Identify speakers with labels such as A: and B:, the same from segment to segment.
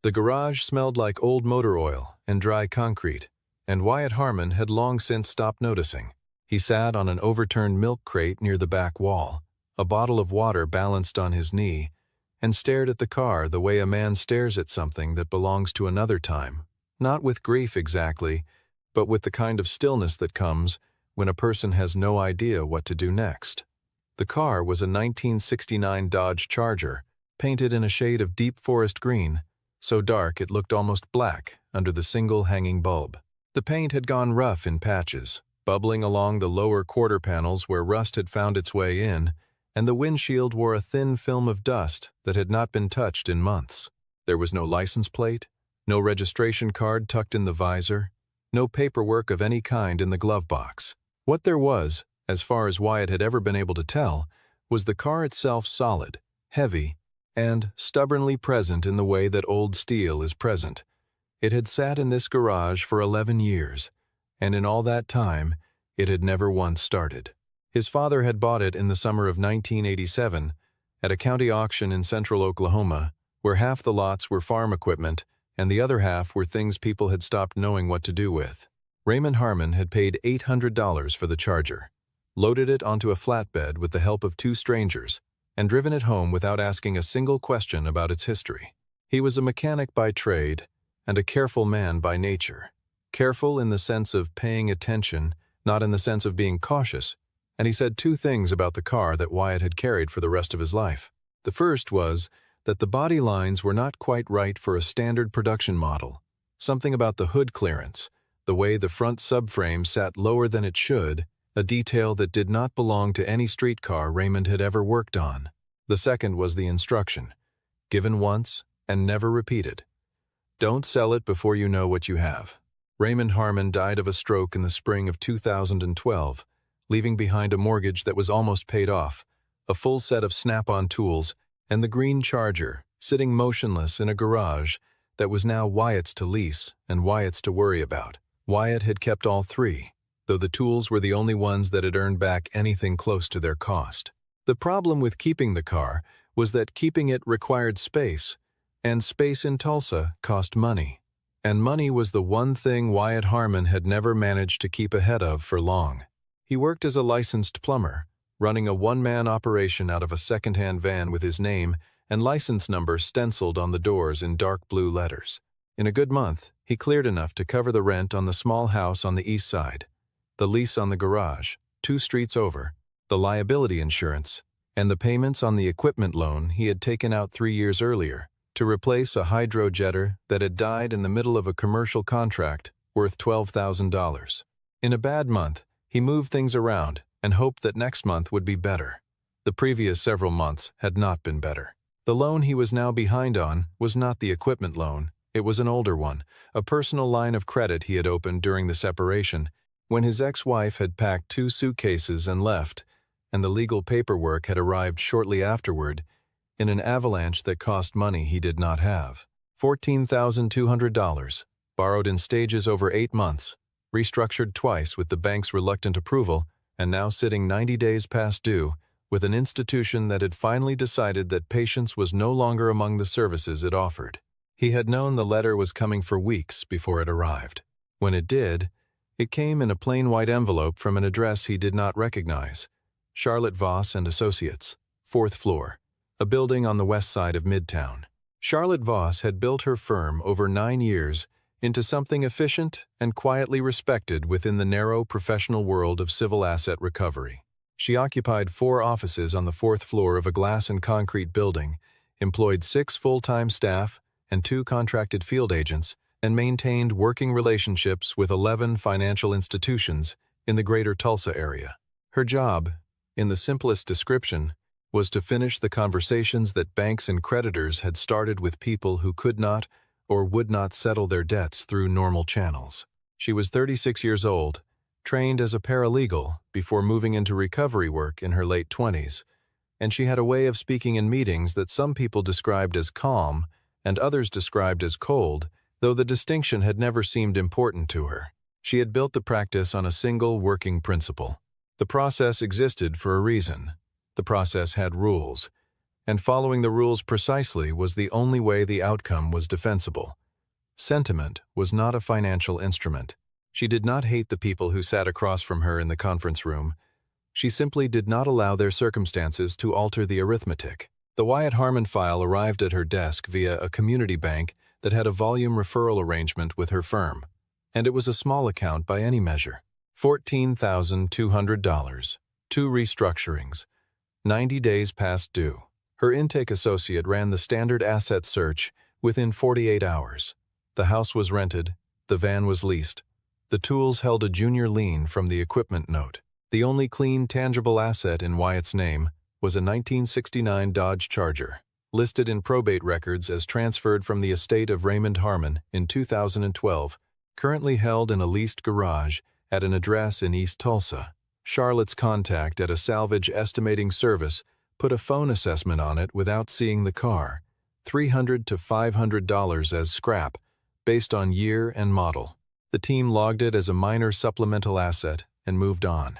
A: The garage smelled like old motor oil and dry concrete, and Wyatt Harmon had long since stopped noticing. He sat on an overturned milk crate near the back wall, a bottle of water balanced on his knee, and stared at the car the way a man stares at something that belongs to another time, not with grief exactly, but with the kind of stillness that comes when a person has no idea what to do next. The car was a 1969 Dodge Charger, painted in a shade of deep forest green, so dark it looked almost black under the single hanging bulb. The paint had gone rough in patches, bubbling along the lower quarter panels where rust had found its way in, and the windshield wore a thin film of dust that had not been touched in months. There was no license plate, no registration card tucked in the visor, no paperwork of any kind in the glove box. What there was, as far as Wyatt had ever been able to tell, was the car itself solid, heavy, and stubbornly present in the way that old steel is present. It had sat in this garage for 11 years, and in all that time, it had never once started. His father had bought it in the summer of 1987 at a county auction in central Oklahoma, where half the lots were farm equipment and the other half were things people had stopped knowing what to do with. Raymond Harmon had paid $800 for the Charger, loaded it onto a flatbed with the help of two strangers, and driven it home without asking a single question about its history. He was a mechanic by trade and a careful man by nature. Careful in the sense of paying attention, not in the sense of being cautious, and he said two things about the car that Wyatt had carried for the rest of his life. The first was that the body lines were not quite right for a standard production model. Something about the hood clearance, the way the front subframe sat lower than it should, a detail that did not belong to any street car Raymond had ever worked on. The second was the instruction, given once and never repeated. Don't sell it before you know what you have. Raymond Harmon died of a stroke in the spring of 2012, leaving behind a mortgage that was almost paid off, a full set of snap-on tools, and the green Charger, sitting motionless in a garage that was now Wyatt's to lease and Wyatt's to worry about. Wyatt had kept all three, though the tools were the only ones that had earned back anything close to their cost. The problem with keeping the car was that keeping it required space, and space in Tulsa cost money. And money was the one thing Wyatt Harmon had never managed to keep ahead of for long. He worked as a licensed plumber, running a one-man operation out of a second-hand van with his name and license number stenciled on the doors in dark blue letters. In a good month, he cleared enough to cover the rent on the small house on the east side, the lease on the garage, 2 streets over, the liability insurance, and the payments on the equipment loan he had taken out 3 years earlier to replace a hydrojetter that had died in the middle of a commercial contract worth $12,000. In a bad month, he moved things around and hoped that next month would be better. The previous several months had not been better. The loan he was now behind on was not the equipment loan, it was an older one, a personal line of credit he had opened during the separation, when his ex-wife had packed 2 suitcases and left, and the legal paperwork had arrived shortly afterward in an avalanche that cost money he did not have. $14,200, borrowed in stages over 8 months, restructured twice with the bank's reluctant approval, and now sitting 90 days past due, with an institution that had finally decided that patience was no longer among the services it offered. He had known the letter was coming for weeks before it arrived. When it did, it came in a plain white envelope from an address he did not recognize. Charlotte Voss and Associates, 4th floor, a building on the west side of Midtown. Charlotte Voss had built her firm over 9 years into something efficient and quietly respected within the narrow professional world of civil asset recovery. She occupied 4 offices on the 4th floor of a glass and concrete building, employed 6 full-time staff and 2 contracted field agents, and maintained working relationships with 11 financial institutions in the greater Tulsa area. Her job, in the simplest description, was to finish the conversations that banks and creditors had started with people who could not or would not settle their debts through normal channels. She was 36 years old, trained as a paralegal before moving into recovery work in her late 20s, and she had a way of speaking in meetings that some people described as calm and others described as cold, though the distinction had never seemed important to her. She had built the practice on a single working principle. The process existed for a reason. The process had rules, and following the rules precisely was the only way the outcome was defensible. Sentiment was not a financial instrument. She did not hate the people who sat across from her in the conference room. She simply did not allow their circumstances to alter the arithmetic. The Wyatt Harmon file arrived at her desk via a community bank that had a volume referral arrangement with her firm, and it was a small account by any measure. $14,200, 2 restructurings, 90 days past due. Her intake associate ran the standard asset search within 48 hours. The house was rented, the van was leased. The tools held a junior lien from the equipment note. The only clean, tangible asset in Wyatt's name was a 1969 Dodge Charger, listed in probate records as transferred from the estate of Raymond Harmon in 2012, currently held in a leased garage at an address in East Tulsa. Charlotte's contact at a salvage estimating service put a phone assessment on it without seeing the car, $300 to $500 as scrap, based on year and model. The team logged it as a minor supplemental asset and moved on.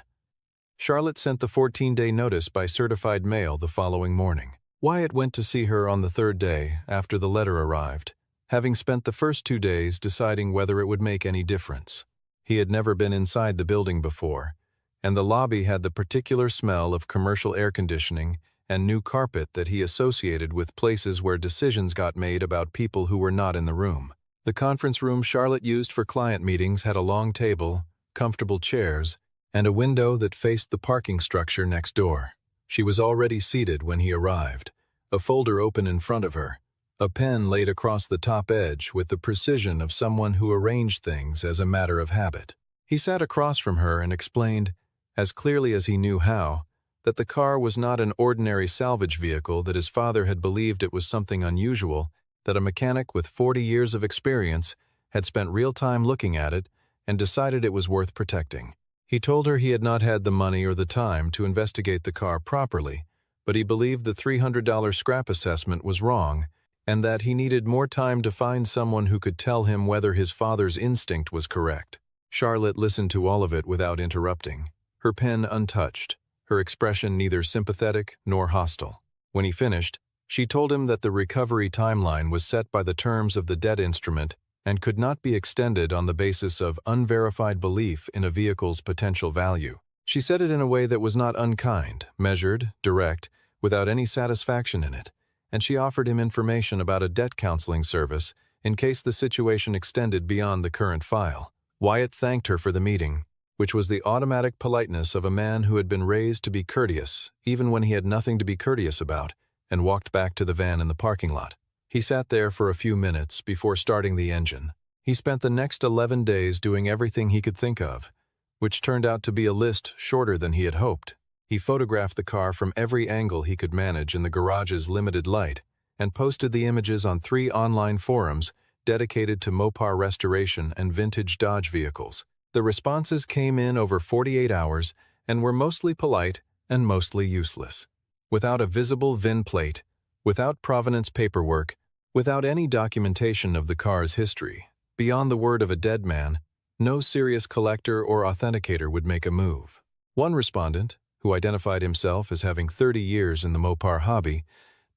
A: Charlotte sent the 14-day notice by certified mail the following morning. Wyatt went to see her on the 3rd day after the letter arrived, having spent the first 2 days deciding whether it would make any difference. He had never been inside the building before, and the lobby had the particular smell of commercial air conditioning and new carpet that he associated with places where decisions got made about people who were not in the room. The conference room Charlotte used for client meetings had a long table, comfortable chairs, and a window that faced the parking structure next door. She was already seated when he arrived, a folder open in front of her, a pen laid across the top edge with the precision of someone who arranged things as a matter of habit. He sat across from her and explained, as clearly as he knew how, that the car was not an ordinary salvage vehicle, that his father had believed it was something unusual, that a mechanic with 40 years of experience had spent real time looking at it and decided it was worth protecting. He told her he had not had the money or the time to investigate the car properly, but he believed the $300 scrap assessment was wrong and that he needed more time to find someone who could tell him whether his father's instinct was correct. Charlotte listened to all of it without interrupting, her pen untouched, her expression neither sympathetic nor hostile. When he finished, she told him that the recovery timeline was set by the terms of the debt instrument and could not be extended on the basis of unverified belief in a vehicle's potential value. She said it in a way that was not unkind, measured, direct, without any satisfaction in it, and she offered him information about a debt counseling service in case the situation extended beyond the current file. Wyatt thanked her for the meeting, which was the automatic politeness of a man who had been raised to be courteous, even when he had nothing to be courteous about, and walked back to the van in the parking lot. He sat there for a few minutes before starting the engine. He spent the next 11 days doing everything he could think of, which turned out to be a list shorter than he had hoped. He photographed the car from every angle he could manage in the garage's limited light and posted the images on 3 online forums dedicated to Mopar restoration and vintage Dodge vehicles. The responses came in over 48 hours and were mostly polite and mostly useless. Without a visible VIN plate, without provenance paperwork, without any documentation of the car's history, beyond the word of a dead man, no serious collector or authenticator would make a move. One respondent, who identified himself as having 30 years in the Mopar hobby,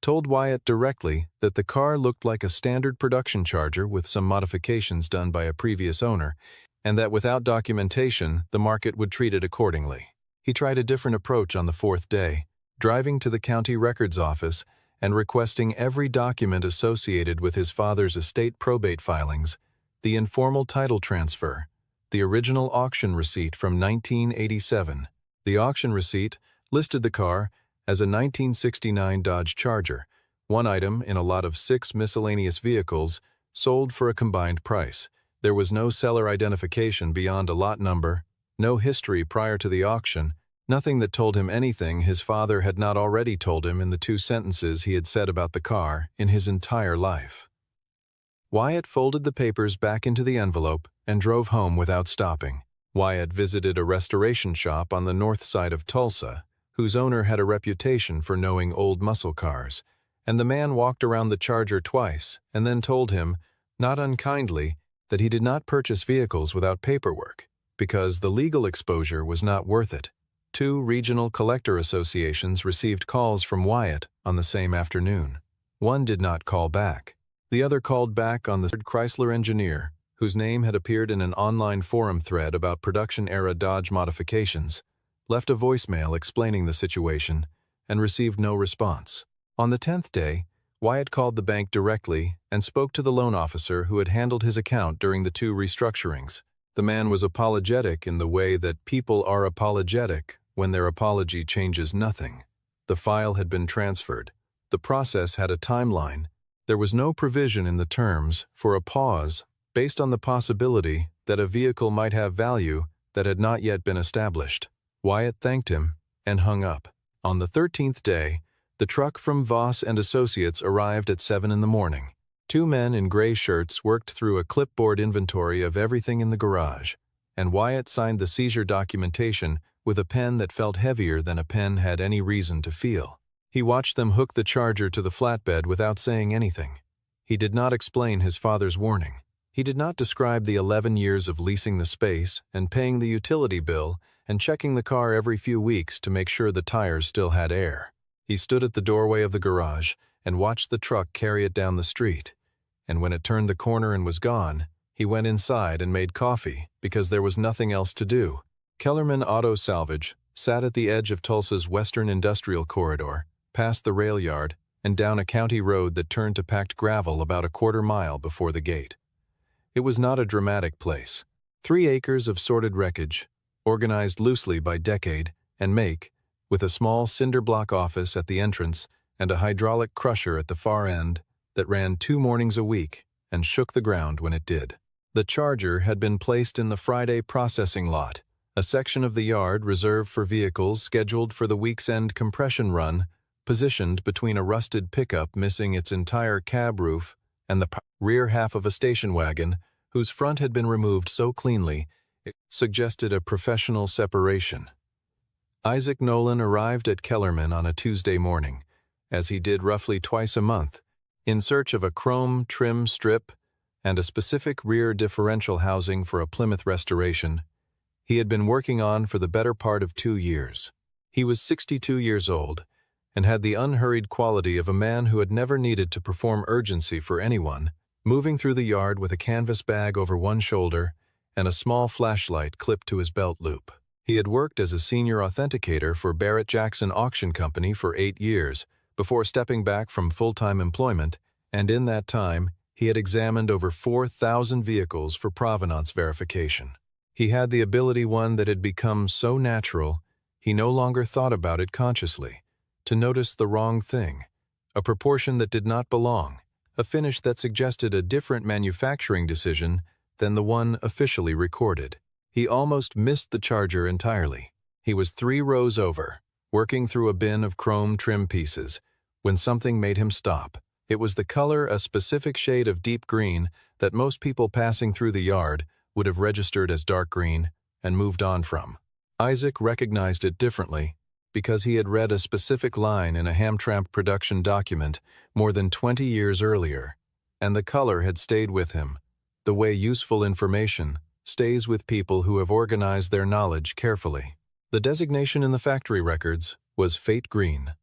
A: told Wyatt directly that the car looked like a standard production Charger with some modifications done by a previous owner, and that without documentation, the market would treat it accordingly. He tried a different approach on the 4th day, driving to the county records office and requesting every document associated with his father's estate probate filings, the informal title transfer, the original auction receipt from 1987. The auction receipt listed the car as a 1969 Dodge Charger, one item in a lot of 6 miscellaneous vehicles sold for a combined price. There was no seller identification beyond a lot number, no history prior to the auction, nothing that told him anything his father had not already told him in the 2 sentences he had said about the car in his entire life. Wyatt folded the papers back into the envelope and drove home without stopping. Wyatt visited a restoration shop on the north side of Tulsa, whose owner had a reputation for knowing old muscle cars, and the man walked around the Charger twice and then told him, not unkindly, that he did not purchase vehicles without paperwork, because the legal exposure was not worth it. 2 regional collector associations received calls from Wyatt on the same afternoon. One did not call back. The other called back on the third Chrysler engineer, whose name had appeared in an online forum thread about production-era Dodge modifications, left a voicemail explaining the situation, and received no response. On the 10th day, Wyatt called the bank directly and spoke to the loan officer who had handled his account during the 2 restructurings. The man was apologetic in the way that people are apologetic when their apology changes nothing. The file had been transferred. The process had a timeline. There was no provision in the terms for a pause based on the possibility that a vehicle might have value that had not yet been established. Wyatt thanked him and hung up. On the 13th day, the truck from Voss and Associates arrived at 7 in the morning. 2 men in gray shirts worked through a clipboard inventory of everything in the garage, and Wyatt signed the seizure documentation with a pen that felt heavier than a pen had any reason to feel. He watched them hook the Charger to the flatbed without saying anything. He did not explain his father's warning. He did not describe the 11 years of leasing the space and paying the utility bill and checking the car every few weeks to make sure the tires still had air. He stood at the doorway of the garage and watched the truck carry it down the street. And when it turned the corner and was gone, he went inside and made coffee because there was nothing else to do. Kellerman Auto Salvage sat at the edge of Tulsa's Western Industrial Corridor, past the rail yard, and down a county road that turned to packed gravel about a quarter mile before the gate. It was not a dramatic place. 3 acres of sorted wreckage, organized loosely by decade and make, with a small cinder block office at the entrance and a hydraulic crusher at the far end that ran 2 mornings a week and shook the ground when it did. The Charger had been placed in the Friday processing lot, a section of the yard reserved for vehicles scheduled for the week's end compression run, positioned between a rusted pickup missing its entire cab roof and the rear half of a station wagon whose front had been removed so cleanly it suggested a professional separation. Isaac Nolan arrived at Kellerman on a Tuesday morning, as he did roughly twice a month, in search of a chrome trim strip and a specific rear differential housing for a Plymouth restoration he had been working on for the better part of 2 years. He was 62 years old and had the unhurried quality of a man who had never needed to perform urgency for anyone, moving through the yard with a canvas bag over one shoulder and a small flashlight clipped to his belt loop. He had worked as a senior authenticator for Barrett Jackson Auction Company for 8 years, before stepping back from full-time employment, and in that time, he had examined over 4,000 vehicles for provenance verification. He had the ability, one that had become so natural, he no longer thought about it consciously, to notice the wrong thing, a proportion that did not belong, a finish that suggested a different manufacturing decision than the one officially recorded. He almost missed the Charger entirely. He was 3 rows over, working through a bin of chrome trim pieces, when something made him stop. It was the color, a specific shade of deep green that most people passing through the yard would have registered as dark green and moved on from. Isaac recognized it differently because he had read a specific line in a Hamtramck production document more than 20 years earlier, and the color had stayed with him, the way useful information stays with people who have organized their knowledge carefully. The designation in the factory records was Fate Green,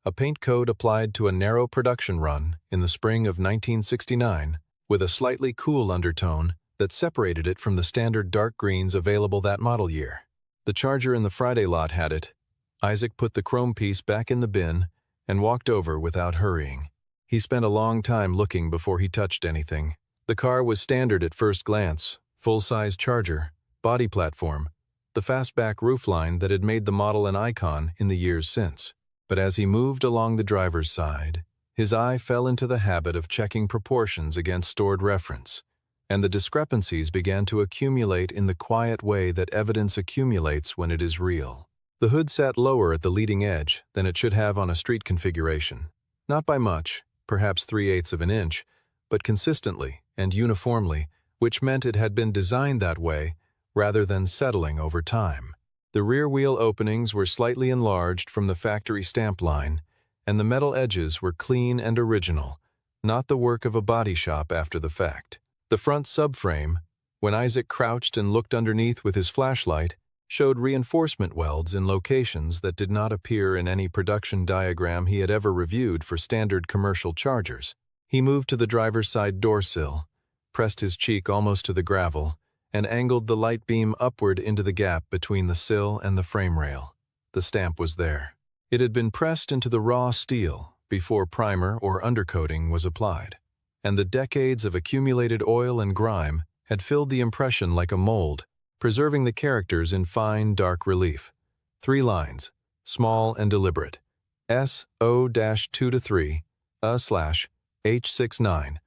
A: a paint code applied to a narrow production run in the spring of 1969 with a slightly cool undertone that separated it from the standard dark greens available that model year. The Charger in the Friday lot had it. Isaac put the chrome piece back in the bin and walked over without hurrying. He spent a long time looking before he touched anything. The car was standard at first glance, full-size Charger, body platform, the fastback roofline that had made the model an icon in the years since. But as he moved along the driver's side, his eye fell into the habit of checking proportions against stored reference, and the discrepancies began to accumulate in the quiet way that evidence accumulates when it is real. The hood sat lower at the leading edge than it should have on a street configuration. Not by much, perhaps 3/8 of an inch, but consistently and uniformly, which meant it had been designed that way rather than settling over time. The rear wheel openings were slightly enlarged from the factory stamp line, and the metal edges were clean and original, not the work of a body shop after the fact. The front subframe, when Isaac crouched and looked underneath with his flashlight, showed reinforcement welds in locations that did not appear in any production diagram he had ever reviewed for standard commercial chargers. He moved to the driver's side door sill, pressed his cheek almost to the gravel, and angled the light beam upward into the gap between the sill and the frame rail. The stamp was there. It had been pressed into the raw steel before primer or undercoating was applied, and the decades of accumulated oil and grime had filled the impression like a mold, preserving the characters in fine, dark relief. 3 lines, small and deliberate. SO-2-3, /H69,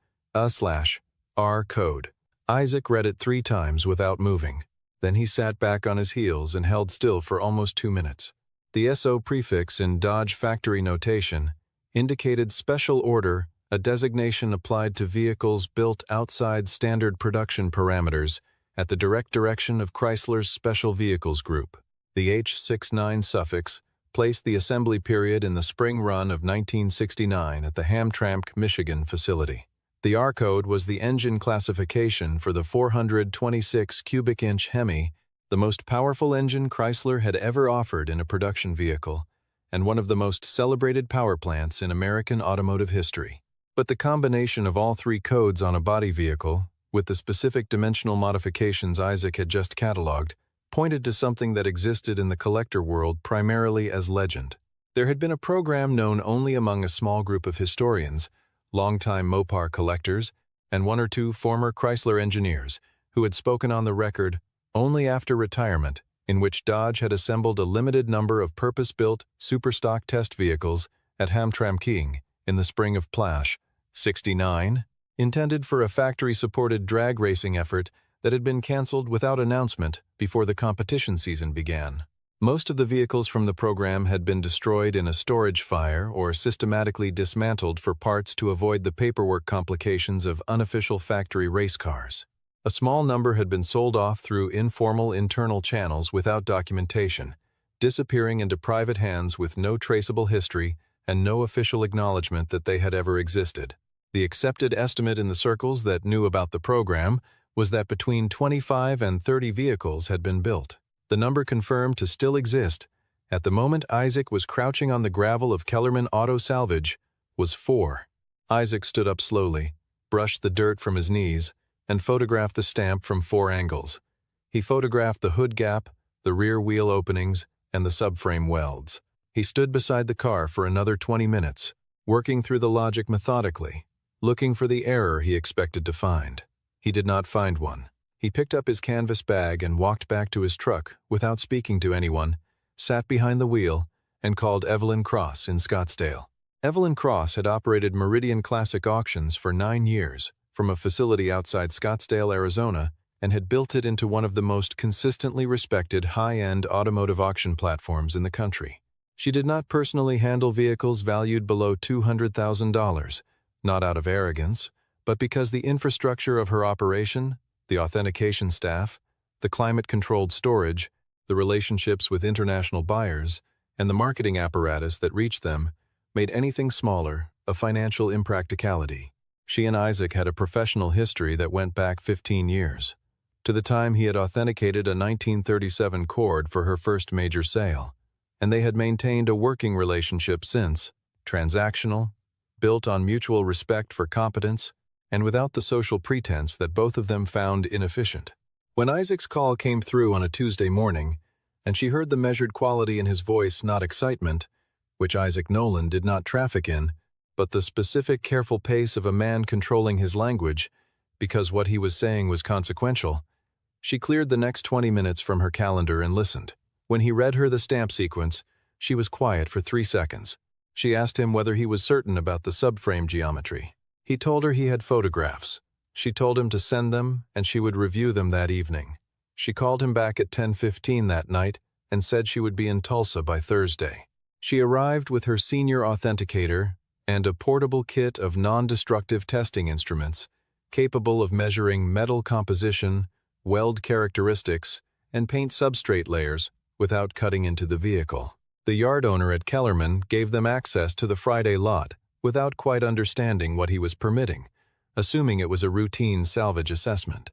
A: /R code. Isaac read it 3 times without moving. Then he sat back on his heels and held still for almost 2 minutes. The SO prefix in Dodge factory notation indicated special order, a designation applied to vehicles built outside standard production parameters at the direct direction of Chrysler's Special Vehicles Group. The H69 suffix placed the assembly period in the spring run of 1969 at the Hamtramck, Michigan facility. The R code was the engine classification for the 426 cubic inch Hemi, the most powerful engine Chrysler had ever offered in a production vehicle, and one of the most celebrated power plants in American automotive history. But the combination of all 3 codes on a body vehicle, with the specific dimensional modifications Isaac had just cataloged, pointed to something that existed in the collector world primarily as legend. There had been a program known only among a small group of historians, longtime Mopar collectors, and 1 or 2 former Chrysler engineers who had spoken on the record only after retirement, in which Dodge had assembled a limited number of purpose-built superstock test vehicles at Hamtramck in the spring of Plash, 69, intended for a factory-supported drag racing effort that had been canceled without announcement before the competition season began. Most of the vehicles from the program had been destroyed in a storage fire or systematically dismantled for parts to avoid the paperwork complications of unofficial factory race cars. A small number had been sold off through informal internal channels without documentation, disappearing into private hands with no traceable history and no official acknowledgement that they had ever existed. The accepted estimate in the circles that knew about the program was that between 25 and 30 vehicles had been built. The number confirmed to still exist, at the moment Isaac was crouching on the gravel of Kellerman Auto Salvage, was 4. Isaac stood up slowly, brushed the dirt from his knees, and photographed the stamp from 4 angles. He photographed the hood gap, the rear wheel openings, and the subframe welds. He stood beside the car for another 20 minutes, working through the logic methodically, looking for the error he expected to find. He did not find one. He picked up his canvas bag and walked back to his truck without speaking to anyone, sat behind the wheel, and called Evelyn Cross in Scottsdale. Evelyn Cross had operated Meridian Classic Auctions for 9 years from a facility outside Scottsdale, Arizona, and had built it into one of the most consistently respected high-end automotive auction platforms in the country. She did not personally handle vehicles valued below $200,000, not out of arrogance, but because the infrastructure of her operation, the authentication staff, the climate-controlled storage, the relationships with international buyers, and the marketing apparatus that reached them made anything smaller a financial impracticality. She and Isaac had a professional history that went back 15 years, to the time he had authenticated a 1937 Cord for her first major sale, and they had maintained a working relationship since, transactional, built on mutual respect for competence, and without the social pretense that both of them found inefficient. When Isaac's call came through on a Tuesday morning, and she heard the measured quality in his voice, not excitement, which Isaac Nolan did not traffic in, but the specific careful pace of a man controlling his language, because what he was saying was consequential, she cleared the next 20 minutes from her calendar and listened. When he read her the stamp sequence, she was quiet for 3 seconds. She asked him whether he was certain about the subframe geometry. He told her he had photographs. She told him to send them, and she would review them that evening. She called him back at 10:15 that night and said she would be in Tulsa by Thursday. She arrived with her senior authenticator and a portable kit of non-destructive testing instruments capable of measuring metal composition, weld characteristics, and paint substrate layers without cutting into the vehicle. The yard owner at Kellerman gave them access to the Friday lot without quite understanding what he was permitting, assuming it was a routine salvage assessment.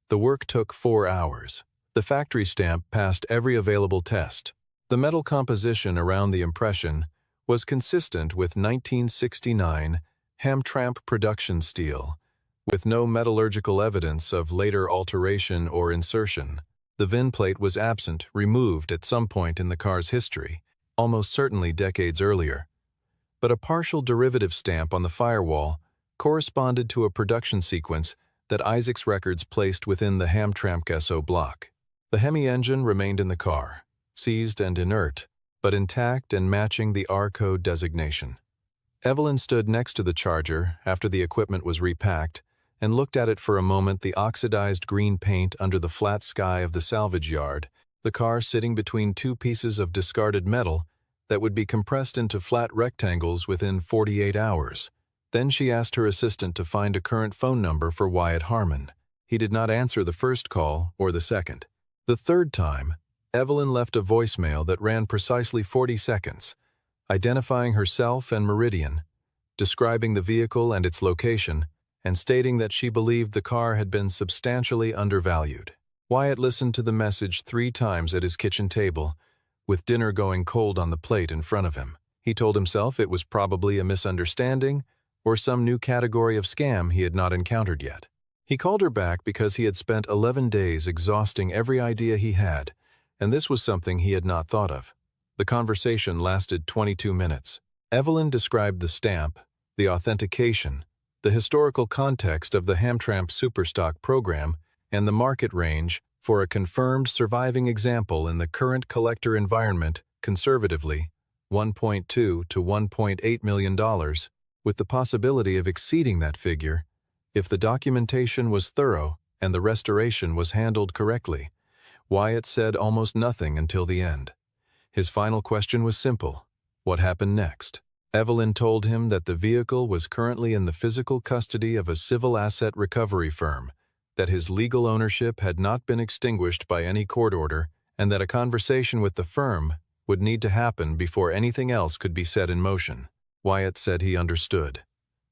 A: The work took 4 hours. The factory stamp passed every available test. The metal composition around the impression was consistent with 1969 Hamtramck production steel, with no metallurgical evidence of later alteration or insertion. The VIN plate was absent, removed at some point in the car's history, almost certainly decades earlier. But a partial derivative stamp on the firewall corresponded to a production sequence that Isaac's records placed within the Hamtramck SO block. The Hemi engine remained in the car, seized and inert, but intact and matching the R code designation. Evelyn stood next to the Charger after the equipment was repacked and looked at it for a moment, the oxidized green paint under the flat sky of the salvage yard, the car sitting between two pieces of discarded metal that would be compressed into flat rectangles within 48 hours. Then she asked her assistant to find a current phone number for Wyatt Harmon. He did not answer the first call or the second. The third time, Evelyn left a voicemail that ran precisely 40 seconds, identifying herself and Meridian, describing the vehicle and its location, and stating that she believed the car had been substantially undervalued. Wyatt listened to the message 3 times at his kitchen table, with dinner going cold on the plate in front of him. He told himself it was probably a misunderstanding or some new category of scam he had not encountered yet. He called her back because he had spent 11 days exhausting every idea he had, and this was something he had not thought of. The conversation lasted 22 minutes. Evelyn described the stamp, the authentication, the historical context of the Hamtramck Superstock program, and the market range for a confirmed surviving example in the current collector environment, conservatively, $1.2 to $1.8 million, with the possibility of exceeding that figure if the documentation was thorough and the restoration was handled correctly. Wyatt said almost nothing until the end. His final question was simple: what happened next? Evelyn told him that the vehicle was currently in the physical custody of a civil asset recovery firm, that his legal ownership had not been extinguished by any court order, and that a conversation with the firm would need to happen before anything else could be set in motion. Wyatt said he understood.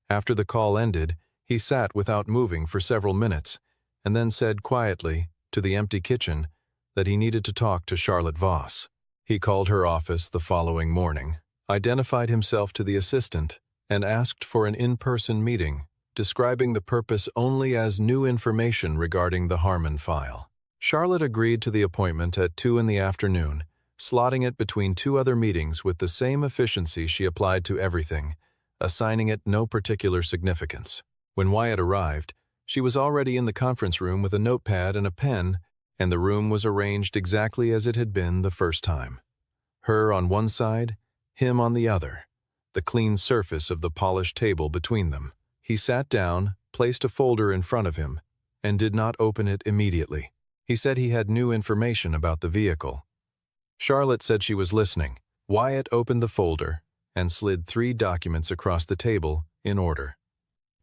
A: After the call ended, he sat without moving for several minutes, and then said quietly, to the empty kitchen, that he needed to talk to Charlotte Voss. He called her office the following morning, identified himself to the assistant, and asked for an in-person meeting, describing the purpose only as new information regarding the Harmon file. Charlotte agreed to the appointment at 2 in the afternoon, slotting it between 2 other meetings with the same efficiency she applied to everything, assigning it no particular significance. When Wyatt arrived, she was already in the conference room with a notepad and a pen, and the room was arranged exactly as it had been the first time. Her on one side, him on the other, the clean surface of the polished table between them. He sat down, placed a folder in front of him, and did not open it immediately. He said he had new information about the vehicle. Charlotte said she was listening. Wyatt opened the folder and slid 3 documents across the table in order: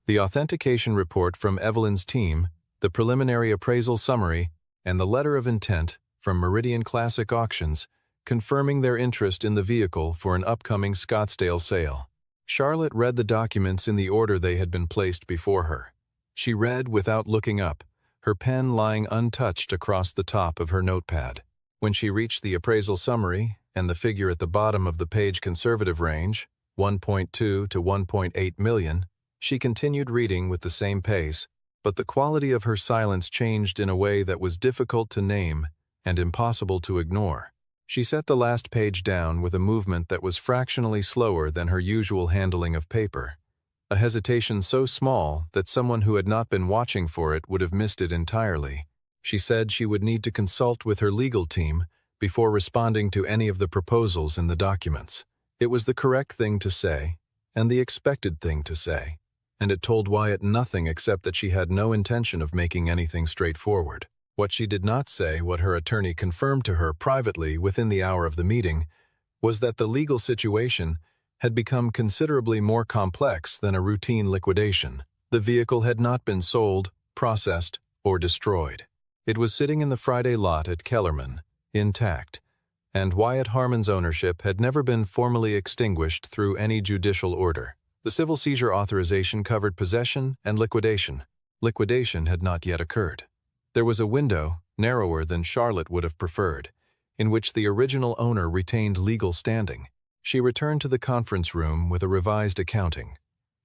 A: the authentication report from Evelyn's team, the preliminary appraisal summary, and the letter of intent from Meridian Classic Auctions, confirming their interest in the vehicle for an upcoming Scottsdale sale. Charlotte read the documents in the order they had been placed before her. She read without looking up, her pen lying untouched across the top of her notepad. When she reached the appraisal summary and the figure at the bottom of the page conservative range, 1.2 to 1.8 million, she continued reading with the same pace, but the quality of her silence changed in a way that was difficult to name and impossible to ignore. She set the last page down with a movement that was fractionally slower than her usual handling of paper, a hesitation so small that someone who had not been watching for it would have missed it entirely. She said she would need to consult with her legal team before responding to any of the proposals in the documents. It was the correct thing to say, and the expected thing to say, and it told Wyatt nothing except that she had no intention of making anything straightforward. What she did not say, what her attorney confirmed to her privately within the hour of the meeting, was that the legal situation had become considerably more complex than a routine liquidation. The vehicle had not been sold, processed, or destroyed. It was sitting in the Friday lot at Kellerman, intact, and Wyatt Harmon's ownership had never been formally extinguished through any judicial order. The civil seizure authorization covered possession and liquidation. Liquidation had not yet occurred. There was a window, narrower than Charlotte would have preferred, in which the original owner retained legal standing. She returned to the conference room with a revised accounting.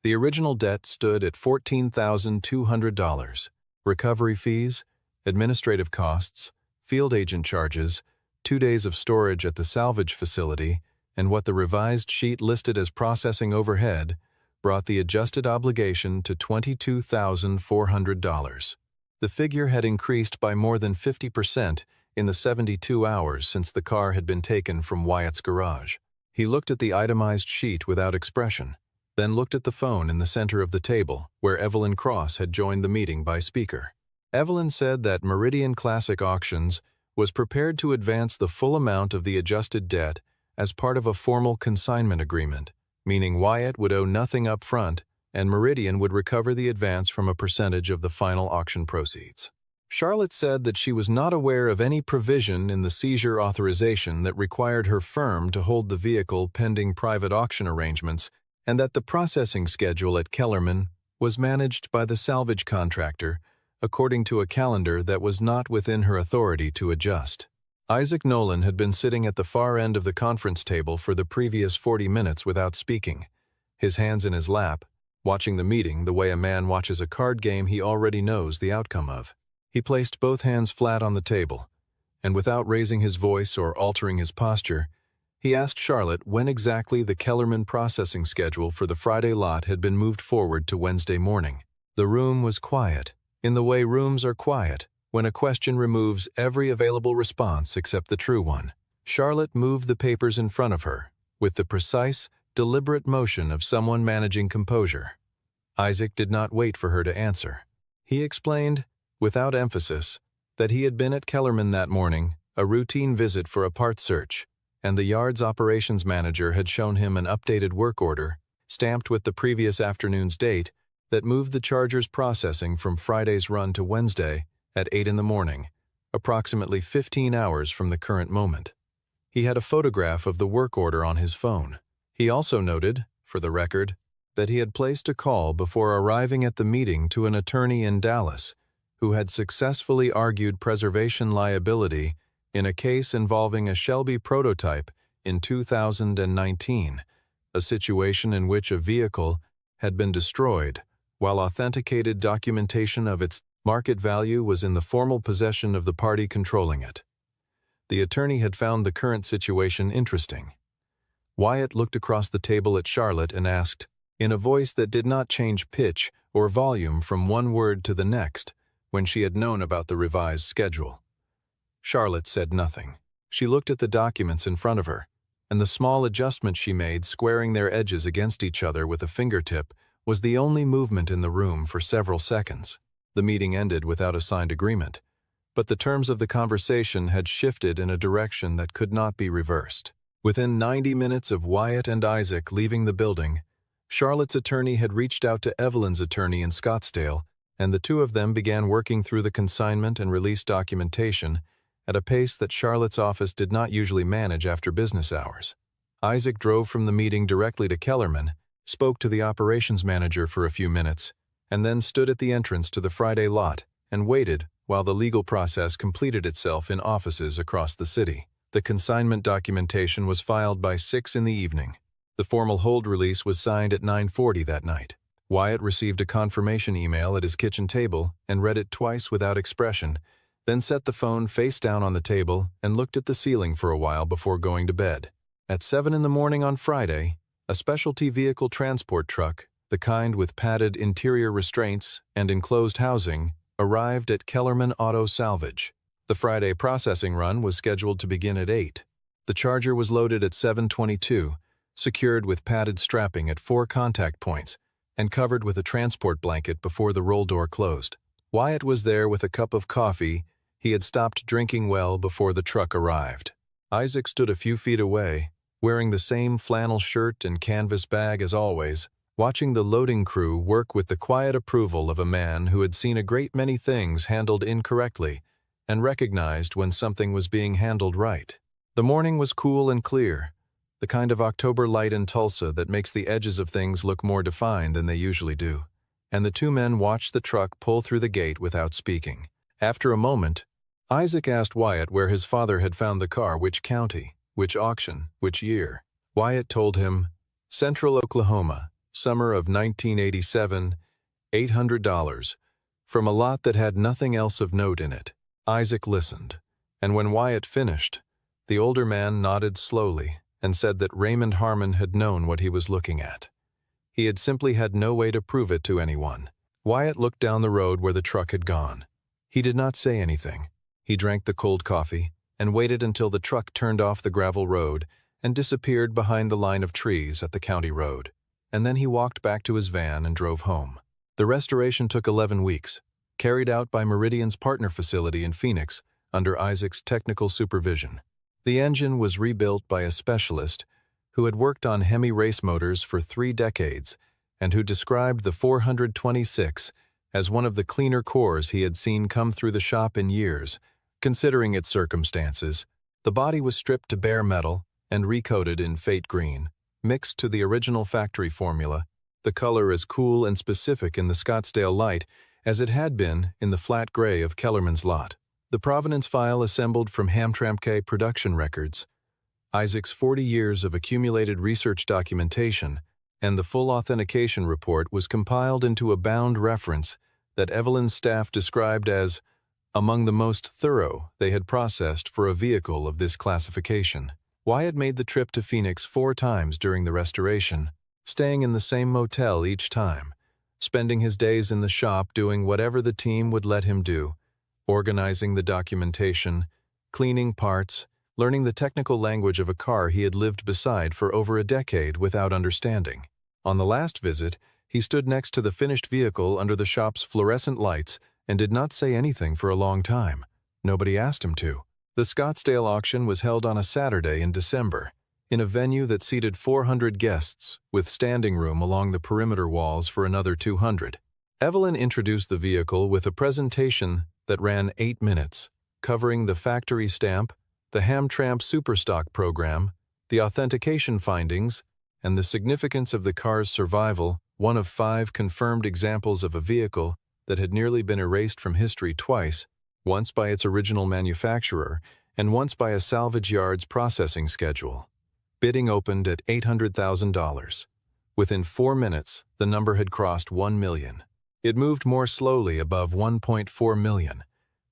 A: The original debt stood at $14,200. Recovery fees, administrative costs, field agent charges, 2 days of storage at the salvage facility, and what the revised sheet listed as processing overhead brought the adjusted obligation to $22,400. The figure had increased by more than 50% in the 72 hours since the car had been taken from Wyatt's garage. He looked at the itemized sheet without expression, then looked at the phone in the center of the table, where Evelyn Cross had joined the meeting by speaker. Evelyn said that Meridian Classic Auctions was prepared to advance the full amount of the adjusted debt as part of a formal consignment agreement, meaning Wyatt would owe nothing up front and Meridian would recover the advance from a percentage of the final auction proceeds. Charlotte said that she was not aware of any provision in the seizure authorization that required her firm to hold the vehicle pending private auction arrangements, and that the processing schedule at Kellerman was managed by the salvage contractor according to a calendar that was not within her authority to adjust. Isaac Nolan had been sitting at the far end of the conference table for the previous 40 minutes without speaking, his hands in his lap, watching the meeting the way a man watches a card game he already knows the outcome of. He placed both hands flat on the table, and without raising his voice or altering his posture, he asked Charlotte when exactly the Kellerman processing schedule for the Friday lot had been moved forward to Wednesday morning. The room was quiet, in the way rooms are quiet when a question removes every available response except the true one. Charlotte moved the papers in front of her, with the precise, deliberate motion of someone managing composure. Isaac did not wait for her to answer. He explained, without emphasis, that he had been at Kellerman that morning, a routine visit for a parts search, and the yard's operations manager had shown him an updated work order, stamped with the previous afternoon's date, that moved the Charger's processing from Friday's run to Wednesday at 8 in the morning, approximately 15 hours from the current moment. He had a photograph of the work order on his phone. He also noted, for the record, that he had placed a call before arriving at the meeting to an attorney in Dallas who had successfully argued preservation liability in a case involving a Shelby prototype in 2019, a situation in which a vehicle had been destroyed while authenticated documentation of its market value was in the formal possession of the party controlling it. The attorney had found the current situation interesting. Wyatt looked across the table at Charlotte and asked, in a voice that did not change pitch or volume from one word to the next, when she had known about the revised schedule. Charlotte said nothing. She looked at the documents in front of her, and the small adjustment she made, squaring their edges against each other with a fingertip, was the only movement in the room for several seconds. The meeting ended without a signed agreement, but the terms of the conversation had shifted in a direction that could not be reversed. Within 90 minutes of Wyatt and Isaac leaving the building, Charlotte's attorney had reached out to Evelyn's attorney in Scottsdale, and the two of them began working through the consignment and release documentation at a pace that Charlotte's office did not usually manage after business hours. Isaac drove from the meeting directly to Kellerman, spoke to the operations manager for a few minutes, and then stood at the entrance to the Friday lot and waited while the legal process completed itself in offices across the city. The consignment documentation was filed by 6 in the evening. The formal hold release was signed at 9:40 that night. Wyatt received a confirmation email at his kitchen table and read it twice without expression, then set the phone face down on the table and looked at the ceiling for a while before going to bed. At 7 in the morning on Friday, a specialty vehicle transport truck, the kind with padded interior restraints and enclosed housing, arrived at Kellerman Auto Salvage. The Friday processing run was scheduled to begin at 8. The Charger was loaded at 7:22, secured with padded strapping at 4 contact points, and covered with a transport blanket before the roll door closed. Wyatt was there with a cup of coffee he had stopped drinking well before the truck arrived. Isaac stood a few feet away, wearing the same flannel shirt and canvas bag as always, watching the loading crew work with the quiet approval of a man who had seen a great many things handled incorrectly and recognized when something was being handled right. The morning was cool and clear, the kind of October light in Tulsa that makes the edges of things look more defined than they usually do, and the two men watched the truck pull through the gate without speaking. After a moment, Isaac asked Wyatt where his father had found the car, which county, which auction, which year. Wyatt told him, Central Oklahoma, summer of 1987, $800, from a lot that had nothing else of note in it. Isaac listened, and when Wyatt finished, the older man nodded slowly and said that Raymond Harmon had known what he was looking at. He had simply had no way to prove it to anyone. Wyatt looked down the road where the truck had gone. He did not say anything. He drank the cold coffee and waited until the truck turned off the gravel road and disappeared behind the line of trees at the county road. And then he walked back to his van and drove home. The restoration took 11 weeks, carried out by Meridian's partner facility in Phoenix under Isaac's technical supervision. The engine was rebuilt by a specialist who had worked on Hemi race motors for 3 decades and who described the 426 as one of the cleaner cores he had seen come through the shop in years. Considering its circumstances, the body was stripped to bare metal and recoated in fate green, mixed to the original factory formula, the color as cool and specific in the Scottsdale light as it had been in the flat gray of Kellerman's lot. The provenance file assembled from Hamtramck production records, Isaac's 40 years of accumulated research documentation, and the full authentication report was compiled into a bound reference that Evelyn's staff described as among the most thorough they had processed for a vehicle of this classification. Wyatt made the trip to Phoenix 4 times during the restoration, staying in the same motel each time, spending his days in the shop doing whatever the team would let him do, organizing the documentation, cleaning parts, learning the technical language of a car he had lived beside for over a decade without understanding. On the last visit, he stood next to the finished vehicle under the shop's fluorescent lights and did not say anything for a long time. Nobody asked him to. The Scottsdale auction was held on a Saturday in December, in a venue that seated 400 guests, with standing room along the perimeter walls for another 200. Evelyn introduced the vehicle with a presentation that ran 8 minutes, covering the factory stamp, the Hamtramck Superstock program, the authentication findings, and the significance of the car's survival, one of 5 confirmed examples of a vehicle that had nearly been erased from history twice, once by its original manufacturer and once by a salvage yard's processing schedule. Bidding opened at $800,000. Within 4 minutes, the number had crossed 1 million. It moved more slowly above 1.4 million,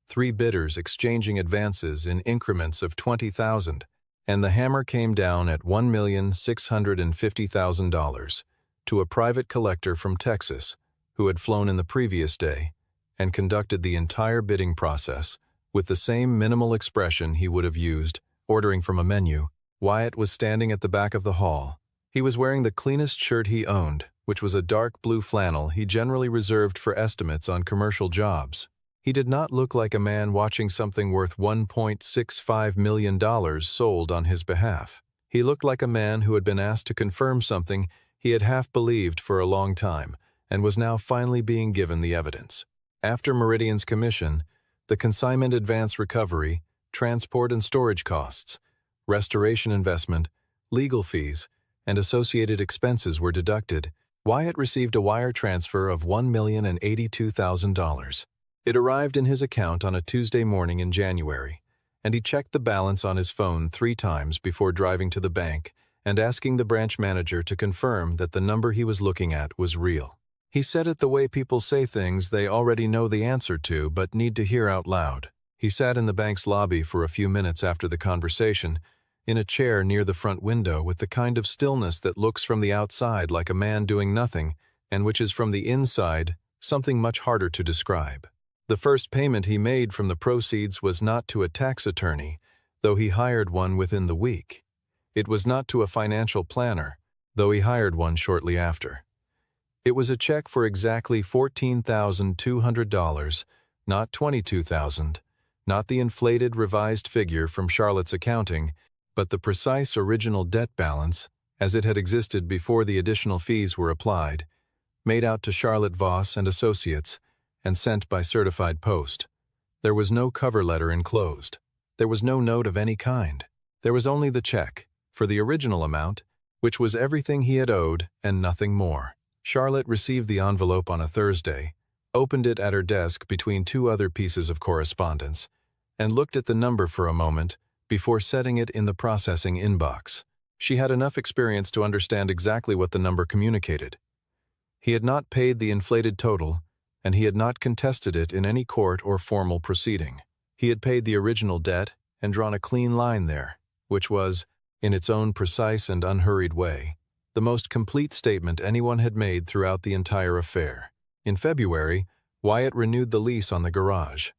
A: 3 bidders exchanging advances in increments of 20,000, and the hammer came down at $1,650,000 to a private collector from Texas who had flown in the previous day and conducted the entire bidding process with the same minimal expression he would have used ordering from a menu. Wyatt was standing at the back of the hall. He was wearing the cleanest shirt he owned, which was a dark blue flannel he generally reserved for estimates on commercial jobs. He did not look like a man watching something worth $1.65 million sold on his behalf. He looked like a man who had been asked to confirm something he had half believed for a long time and was now finally being given the evidence. After Meridian's commission, the consignment advance recovery, transport and storage costs, restoration investment, legal fees, and associated expenses were deducted, Wyatt received a wire transfer of $1,082,000. It arrived in his account on a Tuesday morning in January, and he checked the balance on his phone 3 times before driving to the bank and asking the branch manager to confirm that the number he was looking at was real. He said it the way people say things they already know the answer to but need to hear out loud. He sat in the bank's lobby for a few minutes after the conversation, in a chair near the front window with the kind of stillness that looks from the outside like a man doing nothing and which is from the inside something much harder to describe. The first payment he made from the proceeds was not to a tax attorney, though he hired one within the week. It was not to a financial planner, though he hired one shortly after. It was a check for exactly $14,200, not $22,000, not the inflated revised figure from Charlotte's accounting, but the precise original debt balance, as it had existed before the additional fees were applied, made out to Charlotte Voss and Associates, and sent by certified post. There was no cover letter enclosed. There was no note of any kind. There was only the check, for the original amount, which was everything he had owed and nothing more. Charlotte received the envelope on a Thursday, opened it at her desk between 2 other pieces of correspondence, and looked at the number for a moment before setting it in the processing inbox. She had enough experience to understand exactly what the number communicated. He had not paid the inflated total, and he had not contested it in any court or formal proceeding. He had paid the original debt and drawn a clean line there, which was, in its own precise and unhurried way, the most complete statement anyone had made throughout the entire affair. In February, Wyatt renewed the lease on the garage.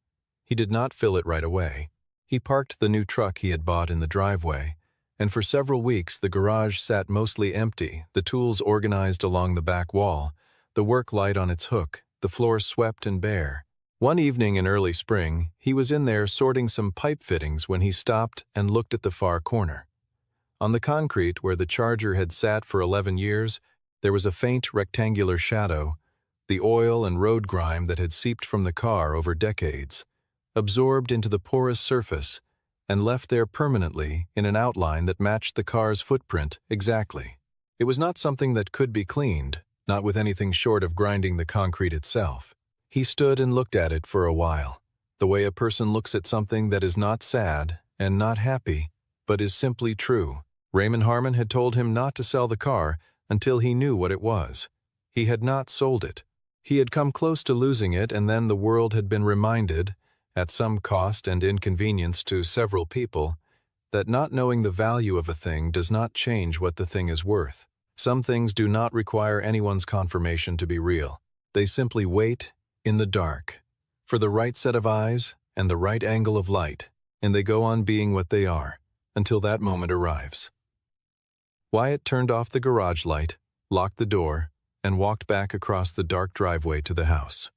A: He did not fill it right away. He parked the new truck he had bought in the driveway, and for several weeks the garage sat mostly empty, the tools organized along the back wall, the work light on its hook, the floor swept and bare. One evening in early spring, he was in there sorting some pipe fittings when he stopped and looked at the far corner. On the concrete where the Charger had sat for 11 years, there was a faint rectangular shadow, the oil and road grime that had seeped from the car over decades, absorbed into the porous surface and left there permanently in an outline that matched the car's footprint exactly. It was not something that could be cleaned, not with anything short of grinding the concrete itself. He stood and looked at it for a while, the way a person looks at something that is not sad and not happy, but is simply true. Raymond Harmon had told him not to sell the car until he knew what it was. He had not sold it. He had come close to losing it, and then the world had been reminded, at some cost and inconvenience to several people, that not knowing the value of a thing does not change what the thing is worth. Some things do not require anyone's confirmation to be real. They simply wait in the dark for the right set of eyes and the right angle of light, and they go on being what they are until that moment arrives. Wyatt turned off the garage light, locked the door, and walked back across the dark driveway to the house.